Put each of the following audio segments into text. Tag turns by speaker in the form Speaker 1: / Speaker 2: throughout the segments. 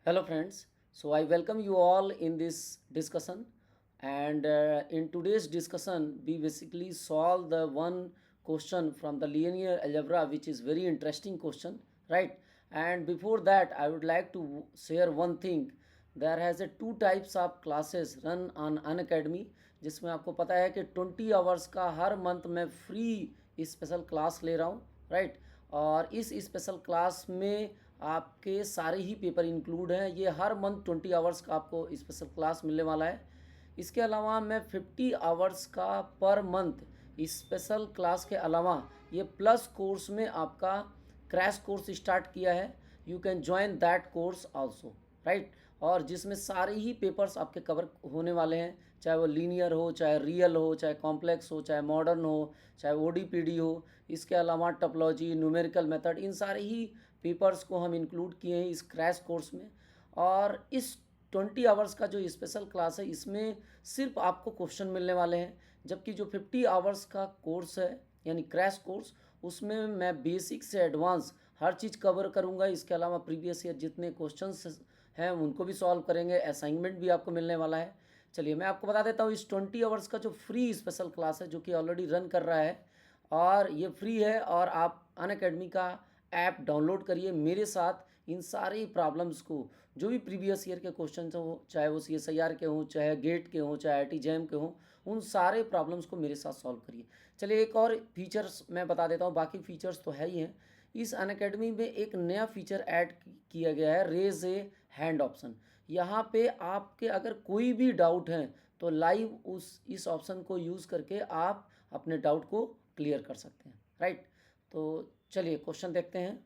Speaker 1: Hello, friends. So, I welcome you all in this discussion. And in today's discussion, we basically solve the one question from the linear algebra, which is very interesting question, right? And before that, I would like to share one thing. There has a two types of classes run on Unacademy, जिसमें आपको पता है कि 20 hours का हर month में free special class ले रहा हूँ, राइट। और इस स्पेशल क्लास में आपके सारे ही पेपर इंक्लूड हैं। ये हर मंथ 20 आवर्स का आपको स्पेशल क्लास मिलने वाला है। इसके अलावा मैं 50 आवर्स का पर मंथ स्पेशल क्लास के अलावा ये प्लस कोर्स में आपका क्रैश कोर्स स्टार्ट किया है। You can join that course also, right. और जिसमें सारे ही पेपर्स आपके कवर होने वाले हैं, चाहे वो लीनियर हो, चाहे रियल हो, चाहे कॉम्प्लेक्स हो, चाहे मॉडर्न हो, चाहे ओडीपीडी हो। इसके अलावा टोपोलॉजी, न्यूमेरिकल मेथड, इन सारे ही पेपर्स को हम इंक्लूड किए हैं इस क्रैश कोर्स में। और इस 20 आवर्स का जो स्पेशल क्लास है, इसमें सिर्फ आपको क्वेश्चन मिलने वाले हैं, जबकि जो 50 आवर्स का कोर्स है यानी क्रैश कोर्स, उसमें मैं बेसिक से एडवांस हर चीज़ कवर करूँगा। इसके अलावा प्रीवियस ईयर जितने क्वेश्चंस हैं उनको भी सॉल्व करेंगे, असाइनमेंट भी आपको मिलने वाला है। चलिए मैं आपको बता देता हूँ, इस 20 आवर्स का जो फ्री स्पेशल क्लास है जो कि ऑलरेडी रन कर रहा है, और ये फ्री है, और आप अनअकैडमी का ऐप डाउनलोड करिए। मेरे साथ इन सारी प्रॉब्लम्स को, जो भी प्रीवियस ईयर के क्वेश्चन हो, चाहे वो CSIR के हों, चाहे गेट के हों, चाहे IIT जैम के हों, उन सारे प्रॉब्लम्स को मेरे साथ सॉल्व करिए। चलिए एक और फीचर्स मैं बता देता हूँ, बाकी फीचर्स तो है ही हैं। इस अनअकैडमी में एक नया फीचर ऐड किया गया है, रेज ए हैंड ऑप्शन। यहाँ पे आपके अगर कोई भी डाउट है तो लाइव इस ऑप्शन को यूज़ करके आप अपने डाउट को क्लियर कर सकते हैं, राइट। तो चलिए क्वेश्चन देखते हैं।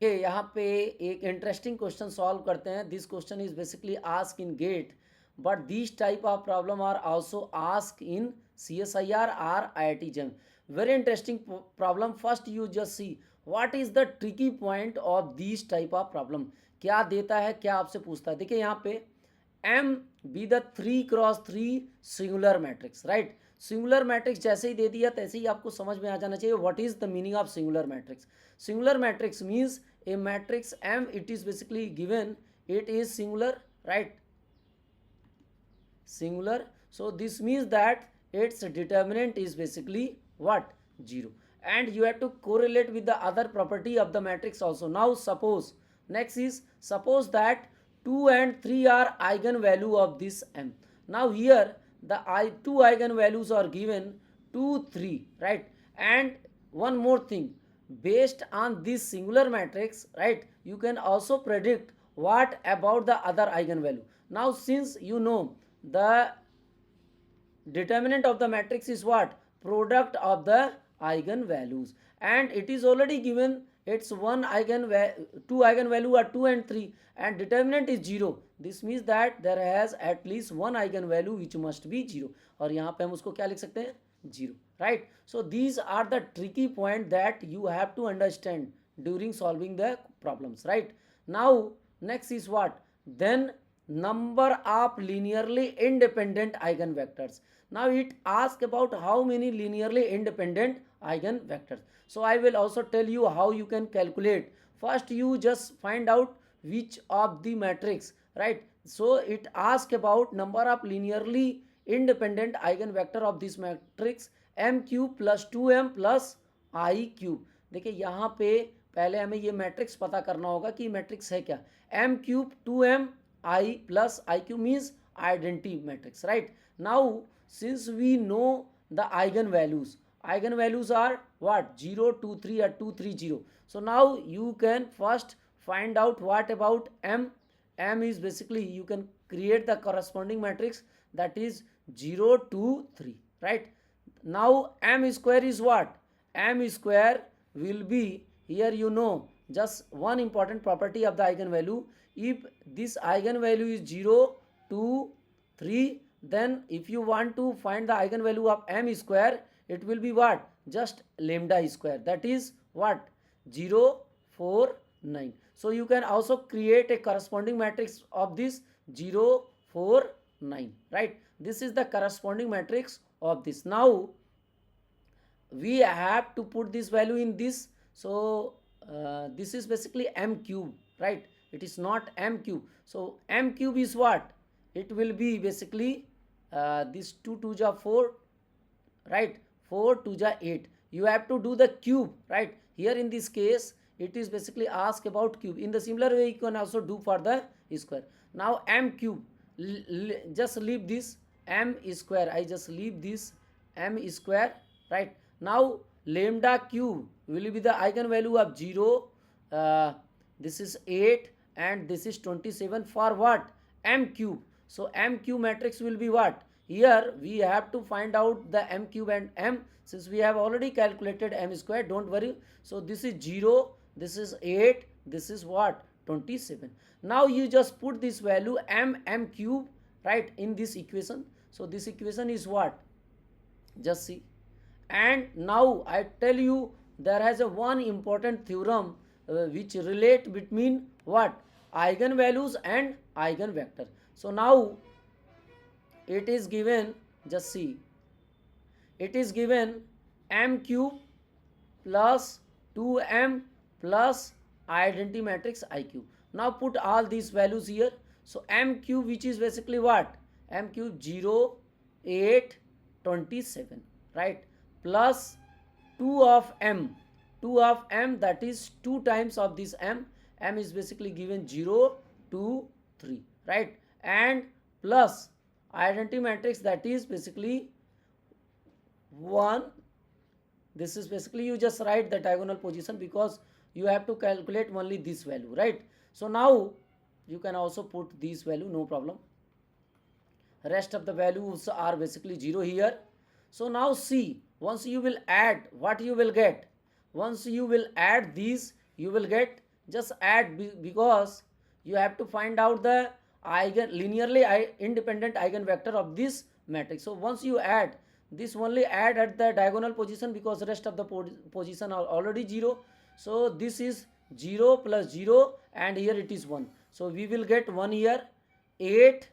Speaker 1: ये यहाँ पे एक इंटरेस्टिंग क्वेश्चन सॉल्व करते हैं। This question is basically ask in GATE, but this type of problem are also ask in CSIR or IIT JAM. Very interesting problem. First you just see what is the tricky point of these type of problem. क्या देता है, क्या आपसे पूछता है। देखिए यहाँ पे M be the 3x3 singular matrix, right. Singular matrix जैसे ही दे दिया तैसे ही आपको समझ में आ जाना चाहिए what is the meaning of singular matrix. Singular matrix means a matrix M, it is basically given, it is singular, right, singular. So this means that its determinant is basically what, 0, and you have to correlate with the other property of the matrix also. Now suppose, next is suppose that 2 and 3 are eigenvalue of this M. Now here the two eigenvalues are given, 2 3, right. And one more thing, based on this singular matrix, right, you can also predict what about the other eigenvalue. Now since you know the determinant of the matrix is what, product of the eigenvalues, and it is already given, it's one two eigenvalue are 2 and 3, and determinant is 0. This means that there has at least one eigenvalue which must be 0, और यहाँ पे हम उसको क्या लिख सकते हैं, 0, right. So these are the tricky point that you have to understand during solving the problems, right. Now next is what, then number of linearly independent eigenvectors. Now it asks about how many linearly independent eigenvectors. So I will also tell you how you can calculate. First you just find out which of the matrix, right. So it asks about number of linearly independent eigenvector of this matrix m cube plus 2m plus I cube. देखिए यहाँ पे पहले हमें ये matrix पता करना होगा कि मैट्रिक्स है क्या। m cube 2m I plus I cube means identity matrix, right. Now since we know the eigenvalues, eigenvalues are what, 0 2 3 or 2 3 0. So now you can first find out what about m. M is basically, you can create the corresponding matrix, that is 0 2 3, right. Now m square is what, m square will be, here you know just one important property of the eigenvalue. If this eigenvalue is 0 2 3, then if you want to find the eigenvalue of m square, it will be what, just lambda square, that is what, 0 4 9. So you can also create a corresponding matrix of this 0 4 9, right. This is the corresponding matrix of this. Now we have to put this value in this. So this is basically m cube, right. it is not m cube. So m cube is what? It will be basically this 2 2 ja 4, right? 4 2 ja 8. You have to do the cube, right? Here in this case it is basically ask about cube. In the similar way you can also do for the square. Now m cube, just leave this m square, I just leave this m square, right? Now lambda cube will be the eigenvalue of 0, this is 8 and this is 27 for what? M cube. So m cube matrix will be what? Here we have to find out the m cube and m, since we have already calculated m square, don't worry. So this is 0, this is 8, this is what? 27. Now you just put this value m cube, right, in this equation. So this equation is what? Just see. And now I tell you there has a one important theorem which relate between what? Eigenvalues and eigenvector. So now it is given, just see, it is given m cube plus 2m plus identity matrix I cube. Now put all these values here. So m cube, which is basically what? M cube 0, 8, 27, right? Plus 2 of m, 2 of m, that is 2 times of this m. M is basically given 0, 2, 3, right? And plus identity matrix, that is basically 1. This is basically, you just write the diagonal position because you have to calculate only this value, right? So now you can also put this value, no problem. Rest of the values are basically 0 here. So now see, once you will add, what you will get? Once you will add these, you will get, just add, because you have to find out the linearly independent eigenvector of this matrix. So once you add this, only add at the diagonal position because rest of the position are already 0. So this is 0 plus 0 and here it is 1. So we will get 1 here, 8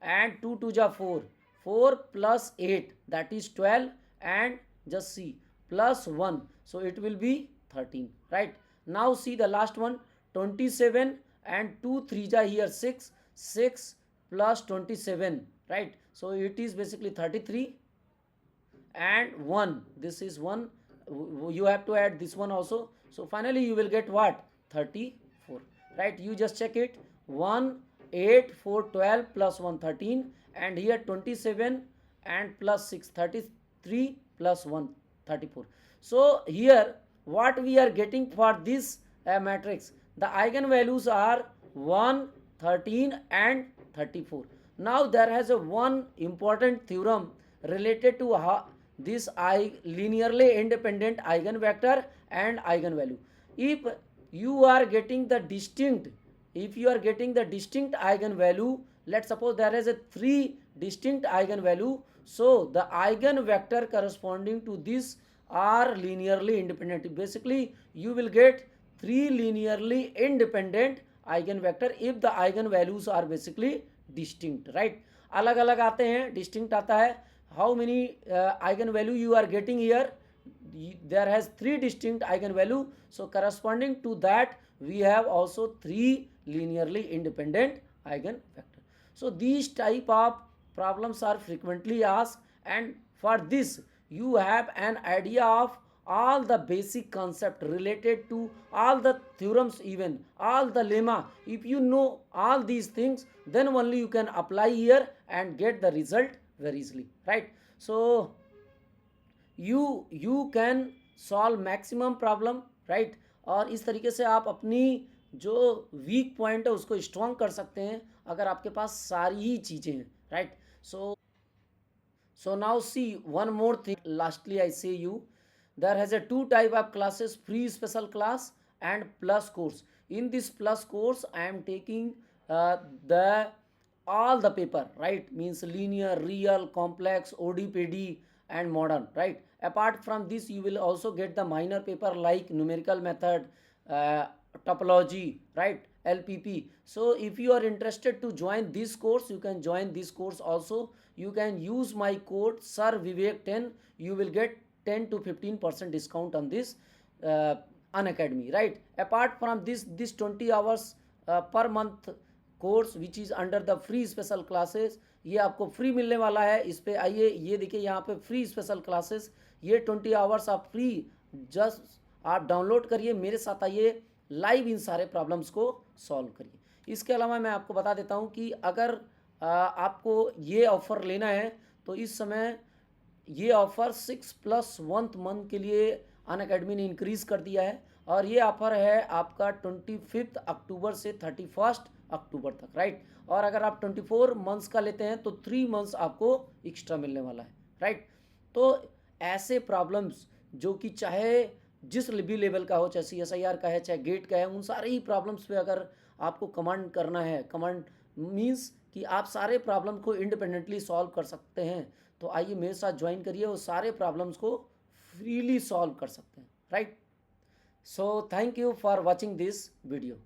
Speaker 1: and 2 2 ja 4, 4 plus 8, that is 12, and just see, plus 1, so it will be 13, right? Now see the last one, 27 and 2 3 ja here 6, 6 plus 27, right? So it is basically 33 and 1, this is 1, you have to add this one also. So finally you will get what? 34, right? You just check it, 1 8 4 12 plus 1 13, and here 27 and plus 6 33 plus 1 34. So here what we are getting for this matrix, the eigenvalues are 1 13 and 34. Now there has a one important theorem related to how this linearly independent eigenvector and eigenvalue. If you are getting the distinct, if you are getting the distinct eigenvalue, let's suppose there is a 3 distinct eigenvalue, so the eigenvector corresponding to this are linearly independent. Basically you will get 3 linearly independent eigenvector if the eigenvalues are basically distinct, right? अलग अलग आते हैं, distinct आता है. How many eigenvalue you are getting here? There has 3 distinct eigenvalue, so corresponding to that we have also 3 linearly independent eigenvector. So these type of problems are frequently asked, and for this you have an idea of all the basic concept related to all the theorems, even all the lemma. If you know all these things, then only you can apply here and get the result very easily, right? So you can solve maximum problem, right? और इस तरीके से आप अपनी जो weak point है उसको strong कर सकते हैं अगर आपके पास सारी ही चीज़ें हैं, right? So now see one more thing, lastly I say you, there has a 2 type of classes, free special class and plus course. In this plus course I am taking the all the paper, right? Means linear, real, complex, ODPD and modern, right? Apart from this you will also get the minor paper like numerical method, topology, right? LPP. So if you are interested to join this course, you can join this course also. You can use my code SirVivek10, you will get 10 to 15% discount on this Unacademy, right? Apart from this 20 hours per month course which is under the free special classes. ये आपको free मिलने वाला है। इस पे आइए, ये देखिए यहाँ पे फ्री स्पेशल क्लासेस, ये 20 आवर्स आप फ्री, जस्ट आप डाउनलोड करिए, मेरे साथ आइए, लाइव इन सारे प्रॉब्लम्स को सॉल्व करिए। इसके अलावा मैं आपको बता देता हूँ कि अगर आपको ये ऑफ़र लेना है तो इस समय ये ऑफ़र 6+1 मंथ के लिए अनअकैडमी ने इंक्रीज़ कर दिया है, और ये ऑफ़र है आपका 25 अक्टूबर से 31 अक्टूबर तक, राइट। और अगर आप 24 मंथ्स का लेते हैं तो 3 मंथ्स आपको एक्स्ट्रा मिलने वाला है, राइट। तो ऐसे प्रॉब्लम्स जो कि चाहे जिस भी लेवल का हो, चाहे CSIR का है, चाहे गेट का है, उन सारे ही प्रॉब्लम्स पे अगर आपको कमांड करना है, कमांड मीन्स कि आप सारे प्रॉब्लम को इंडिपेंडेंटली सॉल्व कर सकते हैं, तो आइए मेरे साथ ज्वाइन करिए और सारे प्रॉब्लम्स को फ्रीली सॉल्व कर सकते हैं, right. So thank you for watching this video.